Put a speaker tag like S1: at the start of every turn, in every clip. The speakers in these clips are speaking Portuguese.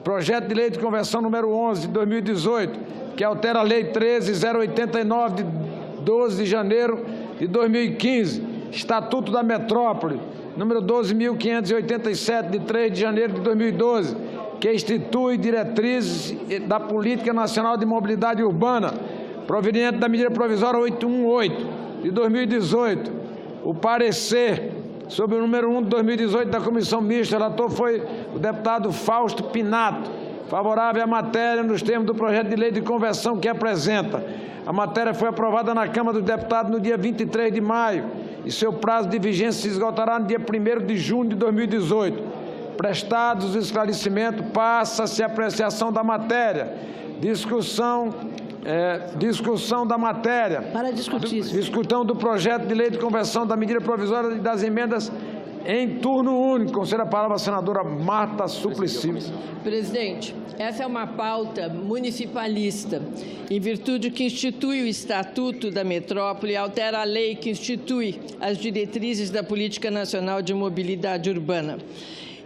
S1: projeto de lei de conversão número 11 de 2018, que altera a Lei 13.089 de 12 de janeiro de 2015, Estatuto da Metrópole, número 12.587 de 3 de janeiro de 2012, que institui diretrizes da Política Nacional de Mobilidade Urbana, proveniente da medida provisória 818 de 2018. O parecer sobre o número 1 de 2018 da Comissão Mista, o relator foi o deputado Fausto Pinato, favorável à matéria nos termos do projeto de lei de conversão que apresenta. A matéria foi aprovada na Câmara dos Deputados no dia 23 de maio e seu prazo de vigência se esgotará no dia 1º de junho de 2018. Prestados os esclarecimentos, passa-se a apreciação da matéria. Discussão da matéria.
S2: Para discutir.
S1: Discussão do projeto de lei de conversão da medida provisória e das emendas em turno único. Conceda a palavra à senadora Marta Suplicy.
S3: Presidente, essa é uma pauta municipalista, em virtude que institui o Estatuto da Metrópole e altera a lei que institui as diretrizes da Política Nacional de Mobilidade Urbana.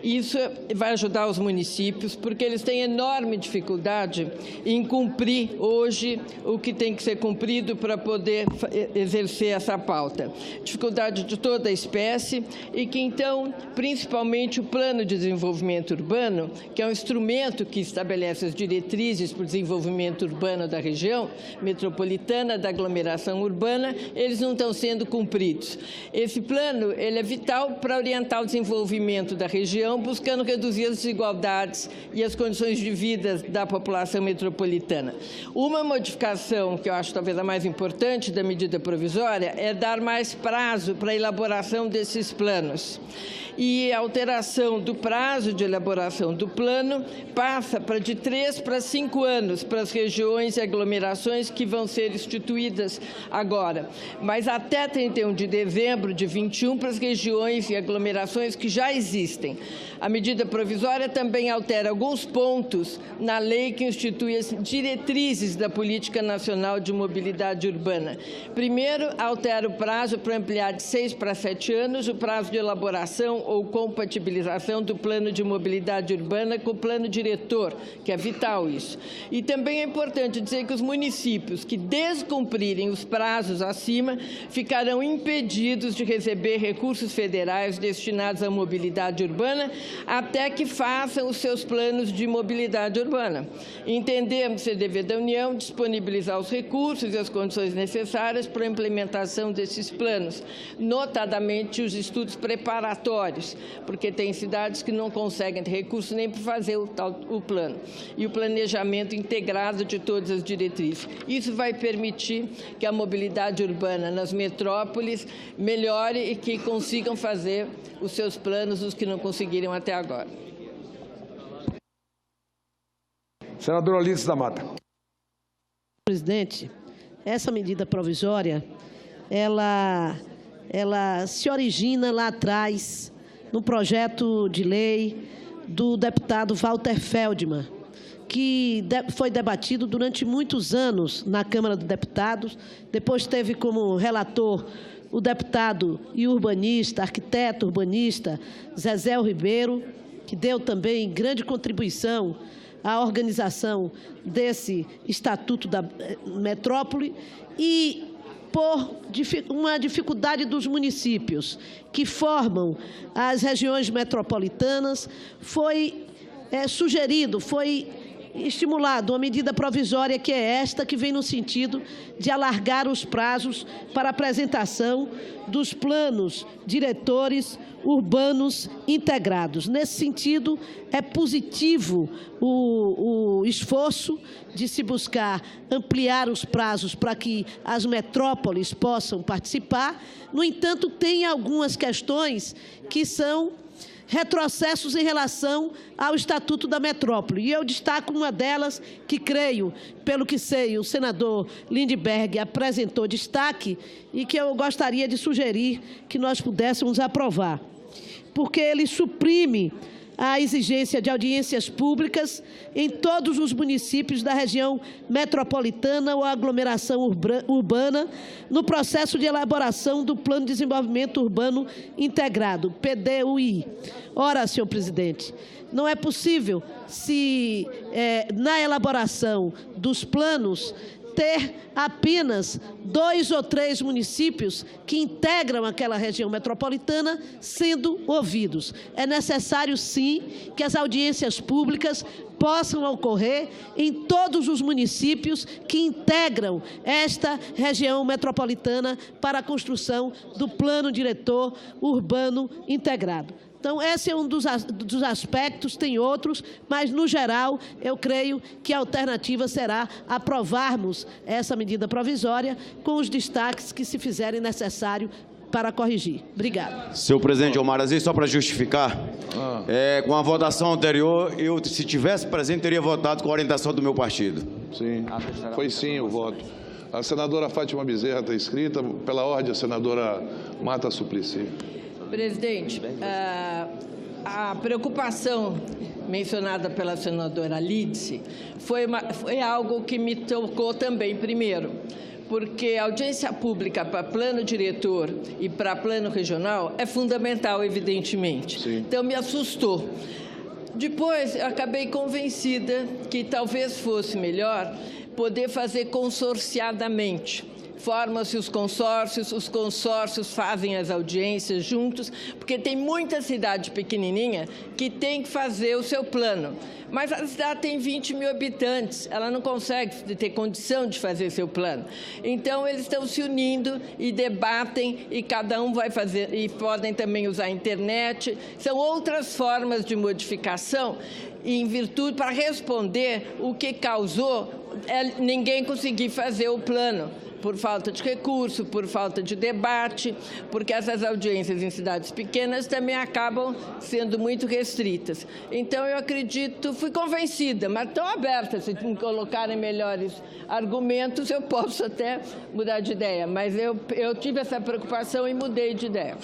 S3: Isso vai ajudar os municípios, porque eles têm enorme dificuldade em cumprir hoje o que tem que ser cumprido para poder exercer essa pauta. Dificuldade de toda a espécie e que, então, principalmente o Plano de Desenvolvimento Urbano, que é um instrumento que estabelece as diretrizes para o desenvolvimento urbano da região metropolitana, da aglomeração urbana, eles não estão sendo cumpridos. Esse plano ele é vital para orientar o desenvolvimento da região, buscando reduzir as desigualdades e as condições de vida da população metropolitana. Uma modificação, que eu acho talvez a mais importante da medida provisória, é dar mais prazo para a elaboração desses planos. E a alteração do prazo de elaboração do plano passa de 3 para 5 anos para as regiões e aglomerações que vão ser instituídas agora, mas até 31 de dezembro de 21 para as regiões e aglomerações que já existem. A medida provisória também altera alguns pontos na lei que institui as diretrizes da Política Nacional de Mobilidade Urbana. Primeiro, altera o prazo para ampliar de 6 para 7 anos o prazo de elaboração ou compatibilização do plano de mobilidade urbana com o plano diretor, que é vital isso. E também é importante dizer que os municípios que descumprirem os prazos acima ficarão impedidos de receber recursos federais destinados à mobilidade urbana até que façam os seus planos de mobilidade urbana. Entendemos ser dever da União disponibilizar os recursos e as condições necessárias para a implementação desses planos, notadamente os estudos preparatórios, porque tem cidades que não conseguem ter recursos nem para fazer o plano, e o planejamento integrado de todas as diretrizes. Isso vai permitir que a mobilidade urbana nas metrópoles melhore e que consigam fazer os seus planos, os que não conseguiram até agora.
S1: Senadora Alice da Mata.
S2: Presidente, essa medida provisória, ela se origina lá atrás no projeto de lei do deputado Walter Feldman, que foi debatido durante muitos anos na Câmara dos Deputados, depois teve como relator o deputado e urbanista, arquiteto urbanista, Zezé Ribeiro, que deu também grande contribuição à organização desse Estatuto da Metrópole, e por uma dificuldade dos municípios que formam as regiões metropolitanas, foi sugerido, foi estimulado uma medida provisória que é esta, que vem no sentido de alargar os prazos para apresentação dos planos diretores urbanos integrados. Nesse sentido, é positivo o esforço de se buscar ampliar os prazos para que as metrópoles possam participar. No entanto, tem algumas questões que são retrocessos em relação ao Estatuto da Metrópole. E eu destaco uma delas que, creio, pelo que sei, o senador Lindbergh apresentou destaque e que eu gostaria de sugerir que nós pudéssemos aprovar, porque ele suprime a exigência de audiências públicas em todos os municípios da região metropolitana ou aglomeração urbana no processo de elaboração do Plano de Desenvolvimento Urbano Integrado, PDUI. Ora, senhor presidente, não é possível, na elaboração dos planos, ter apenas 2 ou 3 municípios que integram aquela região metropolitana sendo ouvidos. É necessário, sim, que as audiências públicas possam ocorrer em todos os municípios que integram esta região metropolitana para a construção do Plano Diretor Urbano Integrado. Então, esse é um dos aspectos, tem outros, mas, no geral, eu creio que a alternativa será aprovarmos essa medida provisória com os destaques que se fizerem necessário para corrigir. Obrigado.
S4: Senhor presidente Omar Aziz, só para justificar, com a votação anterior, eu, se tivesse presente, teria votado com a orientação do meu partido.
S5: Sim, foi sim o voto. A senadora Fátima Bezerra está inscrita, pela ordem, a senadora Marta Suplicy.
S3: Presidente, a preocupação mencionada pela senadora Lídice foi algo que me tocou também, primeiro, porque a audiência pública para plano diretor e para plano regional é fundamental, evidentemente.
S5: Sim.
S3: Então, me assustou. Depois, eu acabei convencida que talvez fosse melhor poder fazer consorciadamente. Formam-se os consórcios fazem as audiências juntos, porque tem muita cidade pequenininha que tem que fazer o seu plano. Mas a cidade tem 20 mil habitantes, ela não consegue ter condição de fazer seu plano. Então, eles estão se unindo e debatem, e cada um vai fazer, e podem também usar a internet. São outras formas de modificação, em virtude, para responder o que causou ninguém conseguir fazer o plano, por falta de recurso, por falta de debate, porque essas audiências em cidades pequenas também acabam sendo muito restritas. Então, eu acredito, fui convencida, mas estou aberta, se me colocarem melhores argumentos, eu posso até mudar de ideia, mas eu tive essa preocupação e mudei de ideia.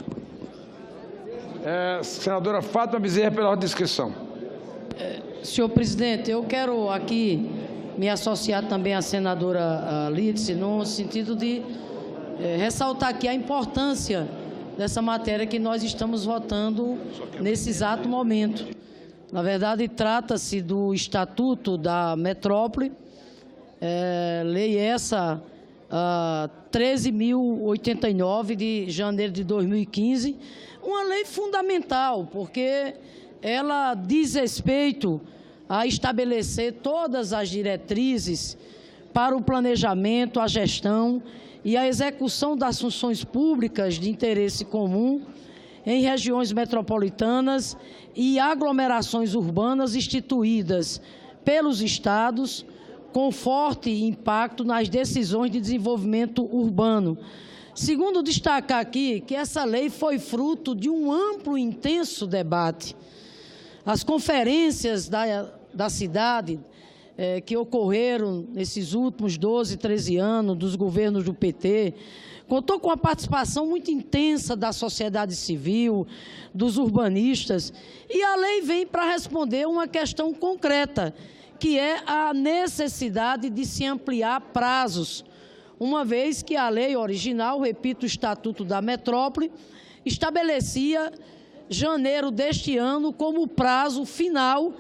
S1: Senadora Fátima Bezerra, pela ordem de inscrição.
S6: Senhor presidente, eu quero aqui me associar também à senadora Lídice, no sentido de ressaltar aqui a importância dessa matéria que nós estamos votando nesse exato momento. Na verdade, trata-se do Estatuto da Metrópole, lei essa 13.089 de janeiro de 2015, uma lei fundamental, porque ela diz respeito a estabelecer todas as diretrizes para o planejamento, a gestão e a execução das funções públicas de interesse comum em regiões metropolitanas e aglomerações urbanas instituídas pelos estados com forte impacto nas decisões de desenvolvimento urbano. Segundo destacar aqui que essa lei foi fruto de um amplo e intenso debate. As conferências da cidade que ocorreram nesses últimos 12, 13 anos dos governos do PT, contou com a participação muito intensa da sociedade civil, dos urbanistas, e a lei vem para responder uma questão concreta, que é a necessidade de se ampliar prazos, uma vez que a lei original, repito, o Estatuto da Metrópole, estabelecia janeiro deste ano como prazo final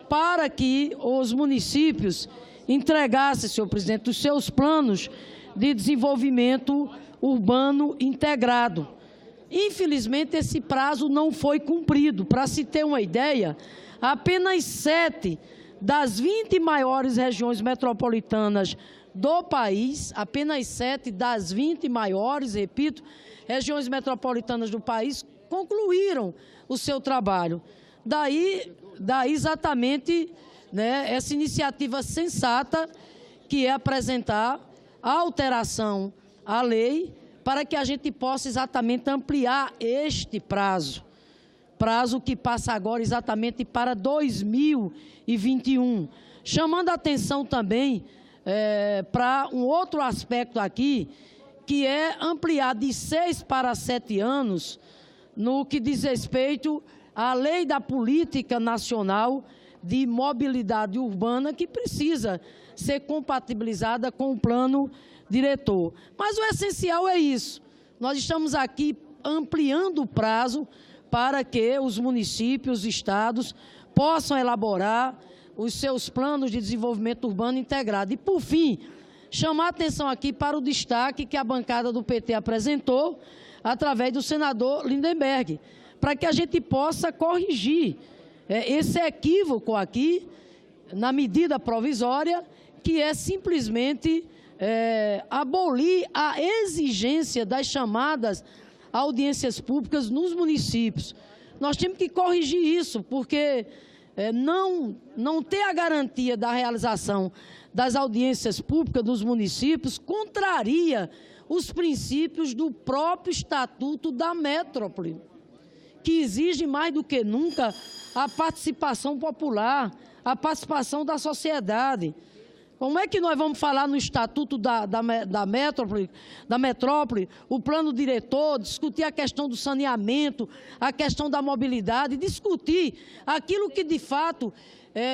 S6: para que os municípios entregassem, senhor presidente, os seus planos de desenvolvimento urbano integrado. Infelizmente, esse prazo não foi cumprido. Para se ter uma ideia, apenas 7 das 20 maiores regiões metropolitanas do país, apenas 7 das 20 maiores, repito, regiões metropolitanas do país, concluíram o seu trabalho. Daí exatamente, né, essa iniciativa sensata, que é apresentar a alteração à lei para que a gente possa exatamente ampliar este prazo que passa agora exatamente para 2021. Chamando a atenção também para um outro aspecto aqui, que é ampliar de 6 para 7 anos no que diz respeito a lei da política nacional de mobilidade urbana, que precisa ser compatibilizada com o plano diretor. Mas o essencial é isso. Nós estamos aqui ampliando o prazo para que os municípios, os estados, possam elaborar os seus planos de desenvolvimento urbano integrado. E, por fim, chamar a atenção aqui para o destaque que a bancada do PT apresentou através do senador Lindenberg, para que a gente possa corrigir esse equívoco aqui, na medida provisória, que é simplesmente abolir a exigência das chamadas audiências públicas nos municípios. Nós temos que corrigir isso, porque não ter a garantia da realização das audiências públicas dos municípios contraria os princípios do próprio Estatuto da Metrópole, que exige mais do que nunca a participação popular, a participação da sociedade. Como é que nós vamos falar no Estatuto da Metrópole, o plano diretor, discutir a questão do saneamento, a questão da mobilidade, discutir aquilo que, de fato,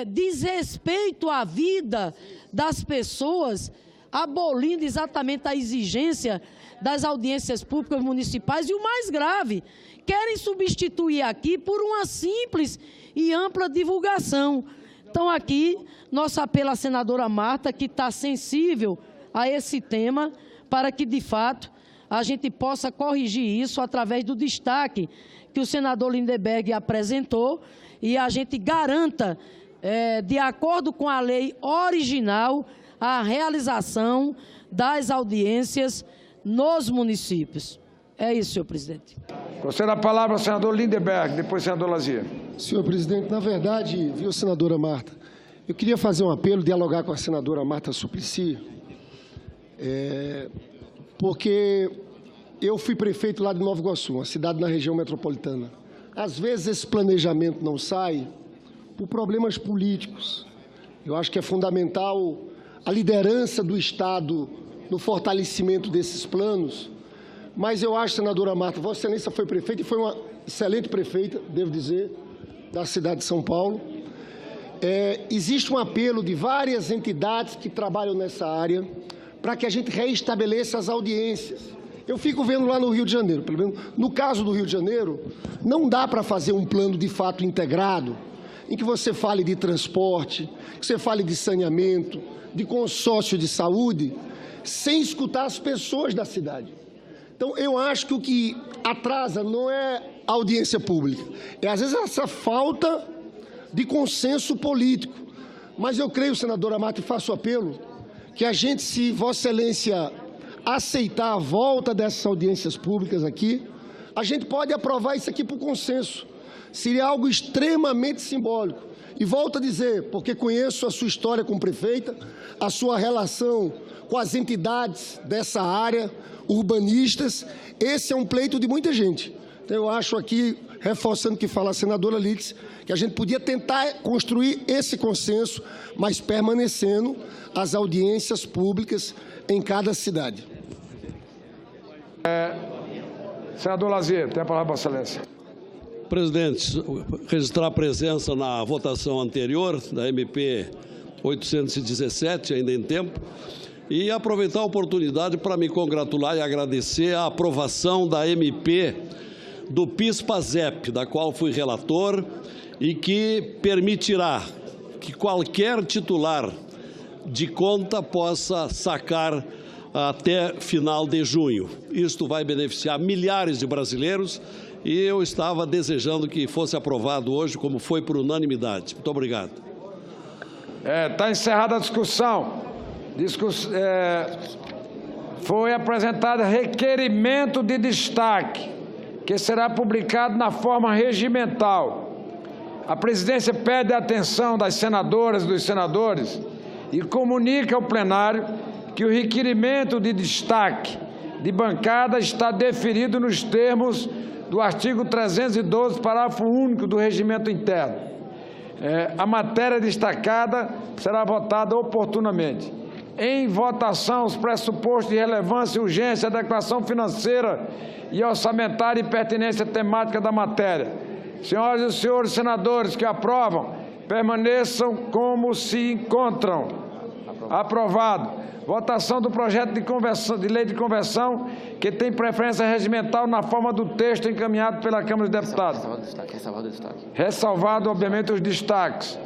S6: diz respeito à vida das pessoas, abolindo exatamente a exigência das audiências públicas municipais e, o mais grave, querem substituir aqui por uma simples e ampla divulgação. Então, aqui, nosso apelo à senadora Marta, que está sensível a esse tema, para que, de fato, a gente possa corrigir isso através do destaque que o senador Lindenberg apresentou e a gente garanta, de acordo com a lei original, a realização das audiências nos municípios. É isso, senhor presidente.
S1: Conceda a palavra ao senador Lindenberg, depois senador Lazier.
S7: Senhor presidente, na verdade, viu, senadora Marta, eu queria fazer um apelo, dialogar com a senadora Marta Suplicy, porque eu fui prefeito lá de Nova Iguaçu, uma cidade na região metropolitana. Às vezes esse planejamento não sai por problemas políticos. Eu acho que é fundamental a liderança do Estado no fortalecimento desses planos, mas eu acho, senadora Marta, Vossa Excelência foi prefeita e foi uma excelente prefeita, devo dizer, da cidade de São Paulo. Existe um apelo de várias entidades que trabalham nessa área para que a gente reestabeleça as audiências. Eu fico vendo lá no Rio de Janeiro, pelo menos no caso do Rio de Janeiro, não dá para fazer um plano de fato integrado, em que você fale de transporte, que você fale de saneamento, de consórcio de saúde, sem escutar as pessoas da cidade. Então, eu acho que o que atrasa não é a audiência pública, é às vezes essa falta de consenso político. Mas eu creio, senadora Marta, e faço apelo, que a gente, se Vossa Excelência aceitar a volta dessas audiências públicas aqui, a gente pode aprovar isso aqui por consenso. Seria algo extremamente simbólico. E volto a dizer, porque conheço a sua história como prefeita, a sua relação com as entidades dessa área, urbanistas, esse é um pleito de muita gente. Então, eu acho aqui, reforçando o que fala a senadora Lídice, que a gente podia tentar construir esse consenso, mas permanecendo as audiências públicas em cada cidade.
S1: Senador Lazier, tem a palavra, Vossa Excelência.
S8: Presidente, registrar a presença na votação anterior da MP 817, ainda em tempo, e aproveitar a oportunidade para me congratular e agradecer a aprovação da MP do PIS/PASEP, da qual fui relator, e que permitirá que qualquer titular de conta possa sacar até final de junho. Isto vai beneficiar milhares de brasileiros e eu estava desejando que fosse aprovado hoje, como foi por unanimidade. Muito obrigado.
S1: Está encerrada a discussão. Foi apresentado requerimento de destaque, que será publicado na forma regimental. A presidência pede a atenção das senadoras e dos senadores e comunica ao plenário que o requerimento de destaque de bancada está deferido nos termos do artigo 312, parágrafo único do Regimento Interno. A matéria destacada será votada oportunamente. Em votação, os pressupostos de relevância e urgência, adequação financeira e orçamentária e pertinência temática da matéria Senhoras e senhores senadores que aprovam, permaneçam como se encontram. Aprovado. Votação do projeto de lei de conversão, que tem preferência regimental na forma do texto encaminhado pela Câmara dos Deputados.
S9: Ressalvado o destaque.
S1: Ressalvado, obviamente, os destaques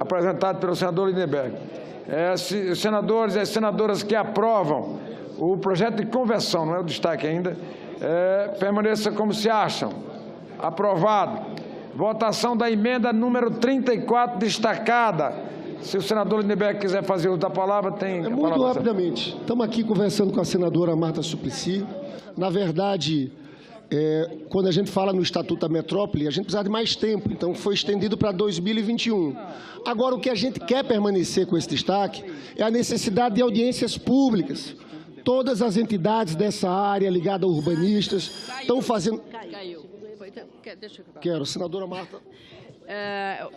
S1: apresentados pelo senador Lindenberg. Os senadores e as senadoras que aprovam o projeto de conversão, não é o destaque ainda, permaneça como se acham. Aprovado. Votação da emenda número 34, destacada. Se o senador Lindenberg quiser fazer uso da palavra, tem a
S7: muito
S1: palavra.
S7: rapidamente. Estamos aqui conversando com a senadora Marta Suplicy. Na verdade, quando a gente fala no Estatuto da Metrópole, a gente precisa de mais tempo, então foi estendido para 2021. Agora, o que a gente quer permanecer com esse destaque é a necessidade de audiências públicas. Todas as entidades dessa área ligadas a urbanistas estão fazendo...
S3: Caiu. Deixa eu acabar.
S7: Quero, senadora Marta.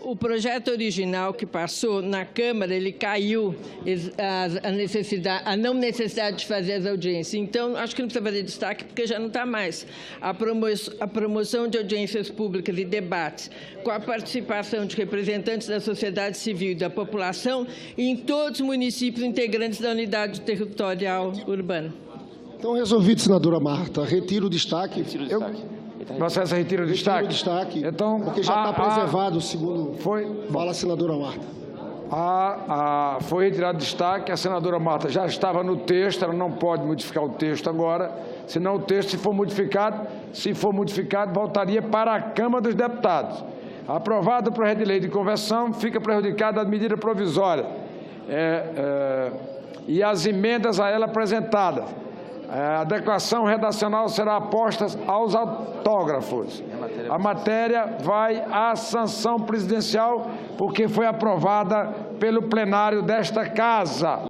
S3: O projeto original que passou na Câmara, ele caiu a não necessidade de fazer as audiências. Então, acho que não precisa fazer destaque, porque já não está mais. A promoção de audiências públicas e debates com a participação de representantes da sociedade civil e da população em todos os municípios integrantes da unidade territorial urbana.
S7: Então, resolvido, senadora Marta. Retiro o destaque.
S1: Vossa Excelência retira o destaque?
S7: Retiro o destaque,
S1: então,
S7: porque já está preservado, segundo fala a senadora Marta.
S1: Foi retirado o destaque, a senadora Marta já estava no texto, ela não pode modificar o texto agora, senão o texto, se for modificado, voltaria para a Câmara dos Deputados. Aprovado o projeto de lei de conversão, fica prejudicada a medida provisória e as emendas a ela apresentadas. A adequação redacional será posta aos autógrafos. A matéria vai à sanção presidencial, porque foi aprovada pelo plenário desta Casa.